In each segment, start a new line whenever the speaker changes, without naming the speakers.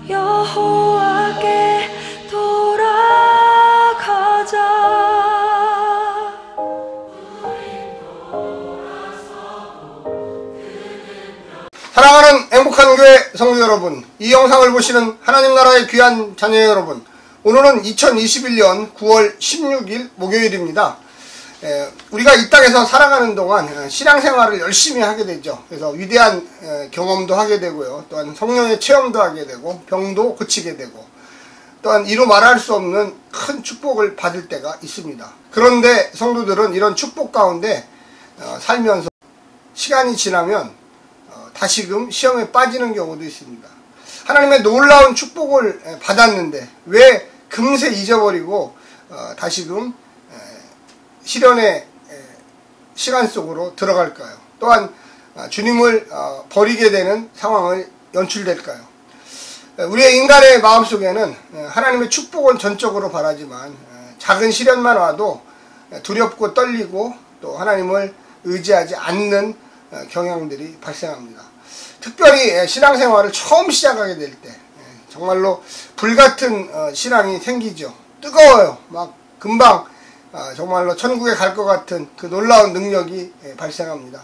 여호와께 돌아가자.
사랑하는 행복한 교회 성도 여러분, 이 영상을 보시는 하나님 나라의 귀한 자녀 여러분, 오늘은 2021년 9월 16일 목요일입니다. 우리가 이 땅에서 살아가는 동안 신앙생활을 열심히 하게 되죠. 그래서 위대한 경험도 하게 되고요. 또한 성령의 체험도 하게 되고 병도 고치게 되고 또한 이루 말할 수 없는 큰 축복을 받을 때가 있습니다. 그런데 성도들은 이런 축복 가운데 살면서 시간이 지나면 다시금 시험에 빠지는 경우도 있습니다. 하나님의 놀라운 축복을 받았는데 왜 금세 잊어버리고 다시금 시련의 시간 속으로 들어갈까요? 또한 주님을 버리게 되는 상황을 연출될까요? 우리의 인간의 마음속에는 하나님의 축복은 전적으로 바라지만 작은 시련만 와도 두렵고 떨리고 또 하나님을 의지하지 않는 경향들이 발생합니다. 특별히 신앙생활을 처음 시작하게 될 때 정말로 불같은 신앙이 생기죠. 뜨거워요. 막 금방 정말로 천국에 갈 것 같은 그 놀라운 능력이 발생합니다.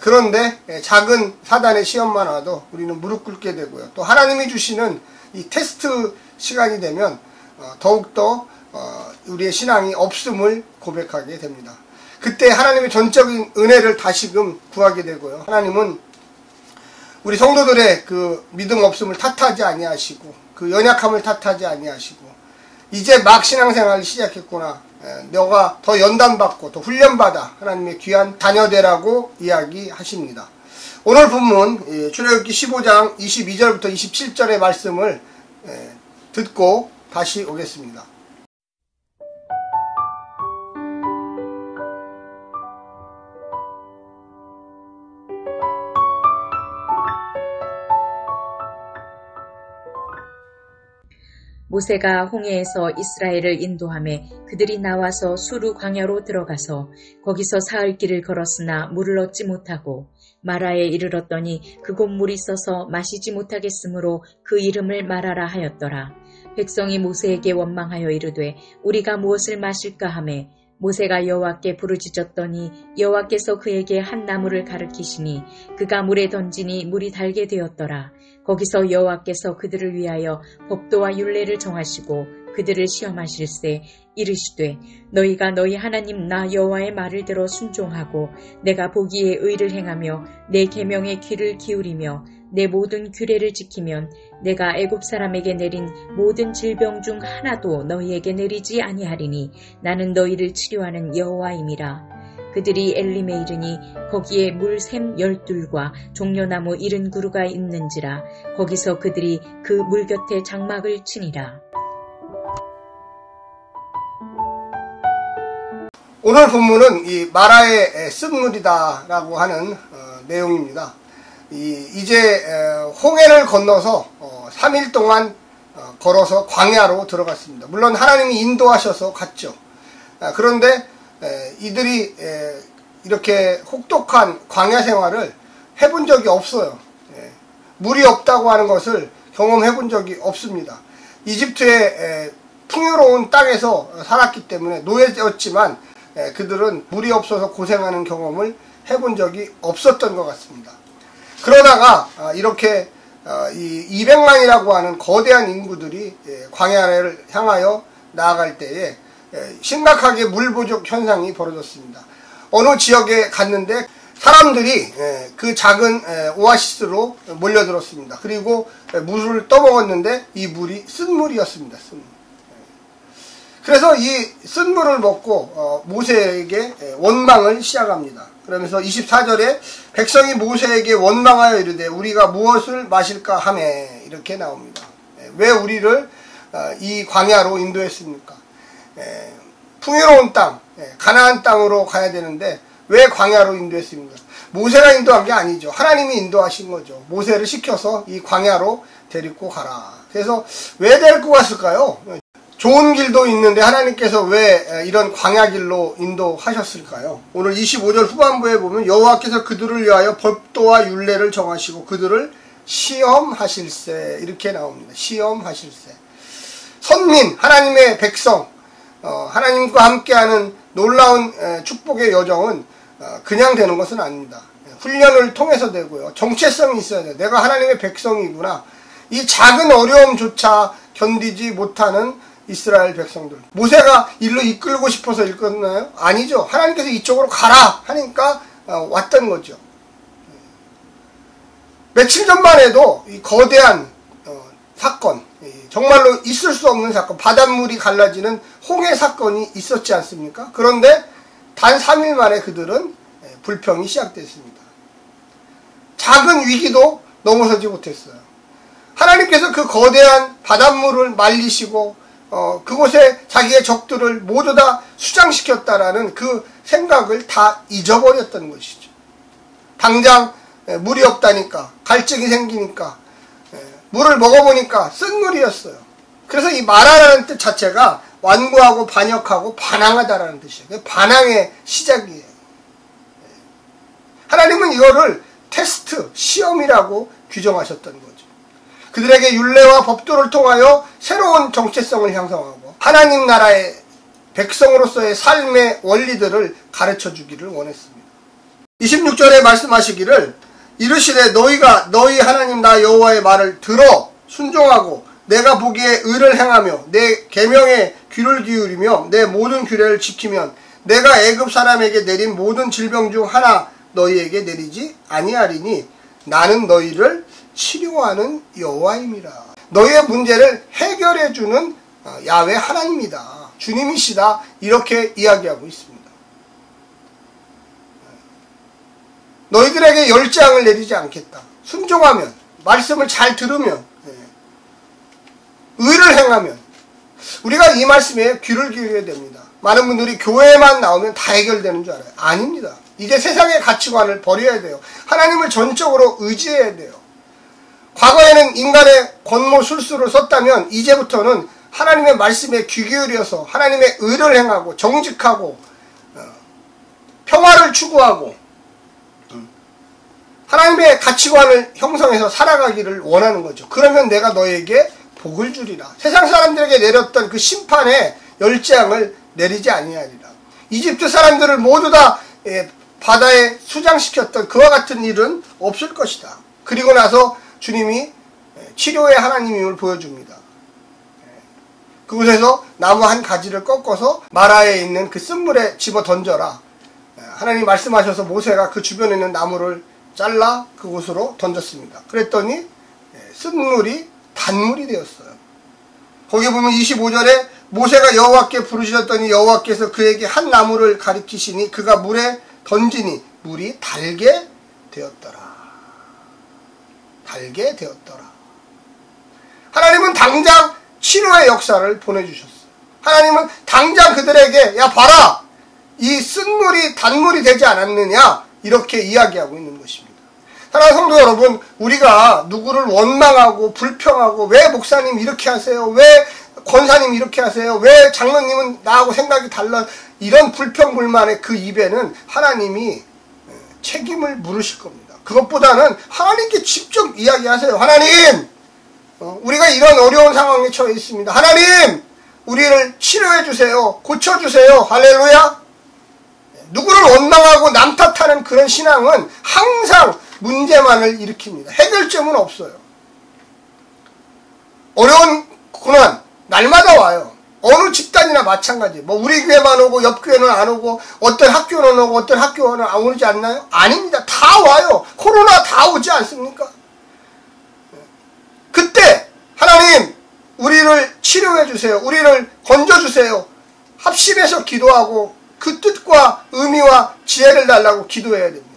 그런데 작은 사단의 시험만 와도 우리는 무릎 꿇게 되고요. 또 하나님이 주시는 이 테스트 시간이 되면 더욱더 우리의 신앙이 없음을 고백하게 됩니다. 그때 하나님의 전적인 은혜를 다시금 구하게 되고요. 하나님은 우리 성도들의 그 믿음 없음을 탓하지 아니하시고 그 연약함을 탓하지 아니하시고 이제 막 신앙생활을 시작했구나, 너가 더 연단받고 더 훈련받아 하나님의 귀한 자녀되라고 이야기하십니다. 오늘 본문 출애굽기 15장 22절부터 27절의 말씀을 듣고 다시 오겠습니다.
모세가 홍해에서 이스라엘을 인도하매 그들이 나와서 수르 광야로 들어가서 거기서 사흘 길을 걸었으나 물을 얻지 못하고 마라에 이르렀더니 그곳 물이 써서 마시지 못하겠으므로 그 이름을 마라라 하였더라. 백성이 모세에게 원망하여 이르되 우리가 무엇을 마실까 하매 모세가 여호와께 부르짖었더니 여호와께서 그에게 한 나무를 가르치시니 그가 물에 던지니 물이 달게 되었더라. 거기서 여호와께서 그들을 위하여 법도와 율례를 정하시고 그들을 시험하실세 이르시되 너희가 너희 하나님 나 여호와의 말을 들어 순종하고 내가 보기에 의를 행하며 내 계명에 귀를 기울이며 내 모든 규례를 지키면 내가 애굽 사람에게 내린 모든 질병 중 하나도 너희에게 내리지 아니하리니 나는 너희를 치료하는 여호와임이라. 그들이 엘림에 이르니 거기에 물샘 12과 종려나무 70그루가 있는지라. 거기서 그들이 그 물 곁에 장막을 치니라.
오늘 본문은 이 마라의 쓴물이다 라고 하는 내용입니다. 이제 홍해를 건너서 3일 동안 걸어서 광야로 들어갔습니다. 물론 하나님이 인도하셔서 갔죠. 그런데 이들이 이렇게 혹독한 광야 생활을 해본 적이 없어요. 물이 없다고 하는 것을 경험해 본 적이 없습니다. 이집트의 풍요로운 땅에서 살았기 때문에 노예였지만 그들은 물이 없어서 고생하는 경험을 해본 적이 없었던 것 같습니다. 그러다가 이렇게 이 200만이라고 하는 거대한 인구들이 광야를 향하여 나아갈 때에 심각하게 물 부족 현상이 벌어졌습니다. 어느 지역에 갔는데 사람들이 그 작은 오아시스로 몰려들었습니다. 그리고 물을 떠먹었는데 이 물이 쓴물이었습니다. 쓴물. 그래서 이 쓴물을 먹고 모세에게 원망을 시작합니다. 그러면서 24절에 백성이 모세에게 원망하여 이르되 우리가 무엇을 마실까 하며 이렇게 나옵니다. 왜 우리를 이 광야로 인도했습니까? 풍요로운 땅, 가나안 땅으로 가야 되는데 왜 광야로 인도했습니까? 모세가 인도한 게 아니죠. 하나님이 인도하신 거죠. 모세를 시켜서 이 광야로 데리고 가라. 그래서 왜 데리고 갔을까요? 좋은 길도 있는데 하나님께서 왜 이런 광야길로 인도하셨을까요? 오늘 25절 후반부에 보면 여호와께서 그들을 위하여 법도와 율례를 정하시고 그들을 시험하실세 이렇게 나옵니다. 시험하실세. 선민, 하나님의 백성, 하나님과 함께하는 놀라운 축복의 여정은 그냥 되는 것은 아닙니다. 훈련을 통해서 되고요. 정체성이 있어야 돼요. 내가 하나님의 백성이구나. 이 작은 어려움조차 견디지 못하는 이스라엘 백성들. 모세가 일로 이끌고 싶어서 이끌었나요? 아니죠. 하나님께서 이쪽으로 가라 하니까 왔던 거죠. 며칠 전만 해도 이 거대한 사건, 정말로 있을 수 없는 사건, 바닷물이 갈라지는 홍해 사건이 있었지 않습니까? 그런데 단 3일 만에 그들은 불평이 시작됐습니다. 작은 위기도 넘어서지 못했어요. 하나님께서 그 거대한 바닷물을 말리시고 그곳에 자기의 적들을 모두 다 수장시켰다라는 그 생각을 다 잊어버렸던 것이죠. 당장 물이 없다니까, 갈증이 생기니까, 물을 먹어보니까 쓴 물이었어요. 그래서 이 마라라는 뜻 자체가 완고하고 반역하고 반항하다라는 뜻이에요. 반항의 시작이에요. 하나님은 이거를 테스트, 시험이라고 규정하셨던 거죠. 그들에게 율례와 법도를 통하여 새로운 정체성을 형성하고 하나님 나라의 백성으로서의 삶의 원리들을 가르쳐 주기를 원했습니다. 26절에 말씀하시기를 이르시되 너희가 너희 하나님 나 여호와의 말을 들어 순종하고 내가 보기에 의를 행하며 내 계명에 귀를 기울이며 내 모든 규례를 지키면 내가 애굽 사람에게 내린 모든 질병 중 하나 너희에게 내리지 아니하리니 나는 너희를 치료하는 여호와임이라. 너희의 문제를 해결해 주는 야훼 하나님이다. 주님이시다. 이렇게 이야기하고 있습니다. 너희들에게 열장을 내리지 않겠다. 순종하면, 말씀을 잘 들으면, 의를 행하면 우리가 이 말씀에 귀를 기울여야 됩니다. 많은 분들이 교회만 나오면 다 해결되는 줄 알아요. 아닙니다. 이제 세상의 가치관을 버려야 돼요. 하나님을 전적으로 의지해야 돼요. 과거에는 인간의 권모술수를 썼다면 이제부터는 하나님의 말씀에 귀 기울여서 하나님의 의를 행하고 정직하고 평화를 추구하고 하나님의 가치관을 형성해서 살아가기를 원하는 거죠. 그러면 내가 너에게 복을 주리라. 세상 사람들에게 내렸던 그 심판의 열재앙을 내리지 아니하리라. 이집트 사람들을 모두 다 바다에 수장시켰던 그와 같은 일은 없을 것이다. 그리고 나서 주님이 치료의 하나님임을 보여줍니다. 그곳에서 나무 한 가지를 꺾어서 마라에 있는 그 쓴물에 집어 던져라. 하나님 말씀하셔서 모세가 그 주변에 있는 나무를 잘라 그곳으로 던졌습니다. 그랬더니 쓴물이 단물이 되었어요. 거기 보면 25절에 모세가 여호와께 부르짖었더니 여호와께서 그에게 한 나무를 가리키시니 그가 물에 던지니 물이 달게 되었더라. 달게 되었더라. 하나님은 당장 치료의 역사를 보내주셨어요. 하나님은 당장 그들에게 야 봐라 이 쓴물이 단물이 되지 않았느냐 이렇게 이야기하고 있는 것입니다. 사랑하는 성도 여러분, 우리가 누구를 원망하고 불평하고 왜 목사님 이렇게 하세요? 왜 권사님 이렇게 하세요? 왜 장로님은 나하고 생각이 달라? 이런 불평불만의 그 입에는 하나님이 책임을 물으실 겁니다. 그것보다는 하나님께 직접 이야기하세요. 하나님, 우리가 이런 어려운 상황에 처해 있습니다. 하나님, 우리를 치료해 주세요. 고쳐 주세요. 할렐루야. 누구를 원망하고 남 탓하는 그런 신앙은 항상 문제만을 일으킵니다. 해결점은 없어요. 어려운 고난 날마다 와요. 어느 집단이나 마찬가지. 뭐 우리 교회만 오고 옆 교회는 안 오고 어떤 학교는 오고 어떤 학교는 안 오지 않나요? 아닙니다. 다 와요. 코로나 다 오지 않습니까? 그때 하나님 우리를 치료해 주세요. 우리를 건져 주세요. 합심해서 기도하고 그 뜻과 의미와 지혜를 달라고 기도해야 됩니다.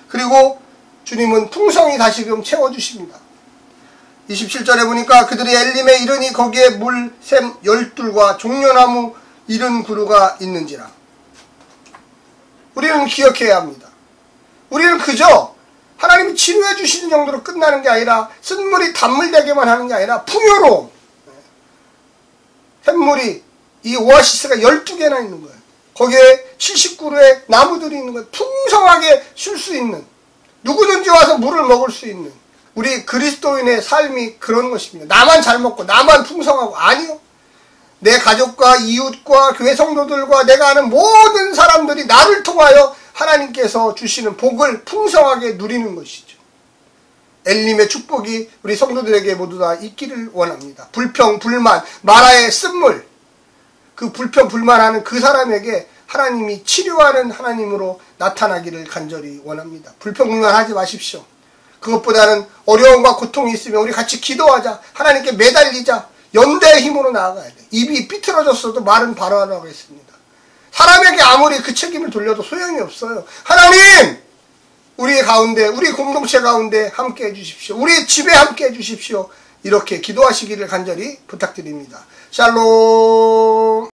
그리고 주님은 풍성히 다시금 채워주십니다. 27절에 보니까 그들이 엘림에 이르니 거기에 물샘 12과 종려나무 70그루가 있는지라. 우리는 기억해야 합니다. 우리는 그저 하나님이 치료해 주시는 정도로 끝나는 게 아니라 쓴물이 단물 되게만 하는 게 아니라 풍요로움. 샘물이 이 오아시스가 12개나 있는 거예요. 거기에 70그루의 나무들이 있는 거예요. 풍성하게 쉴 수 있는. 누구든지 와서 물을 먹을 수 있는 우리 그리스도인의 삶이 그런 것입니다. 나만 잘 먹고 나만 풍성하고, 아니요. 내 가족과 이웃과 교회 성도들과 내가 아는 모든 사람들이 나를 통하여 하나님께서 주시는 복을 풍성하게 누리는 것이죠. 엘림의 축복이 우리 성도들에게 모두 다 있기를 원합니다. 불평, 불만, 마라의 쓴물, 그 불평, 불만하는 그 사람에게 하나님이 치료하는 하나님으로 나타나기를 간절히 원합니다. 불평, 불만하지 마십시오. 그것보다는 어려움과 고통이 있으면 우리 같이 기도하자. 하나님께 매달리자. 연대의 힘으로 나아가야 돼. 입이 삐뚤어졌어도 말은 바로 하라고 했습니다. 사람에게 아무리 그 책임을 돌려도 소용이 없어요. 하나님! 우리 가운데, 우리 공동체 가운데 함께 해주십시오. 우리 집에 함께 해주십시오. 이렇게 기도하시기를 간절히 부탁드립니다. 샬롬.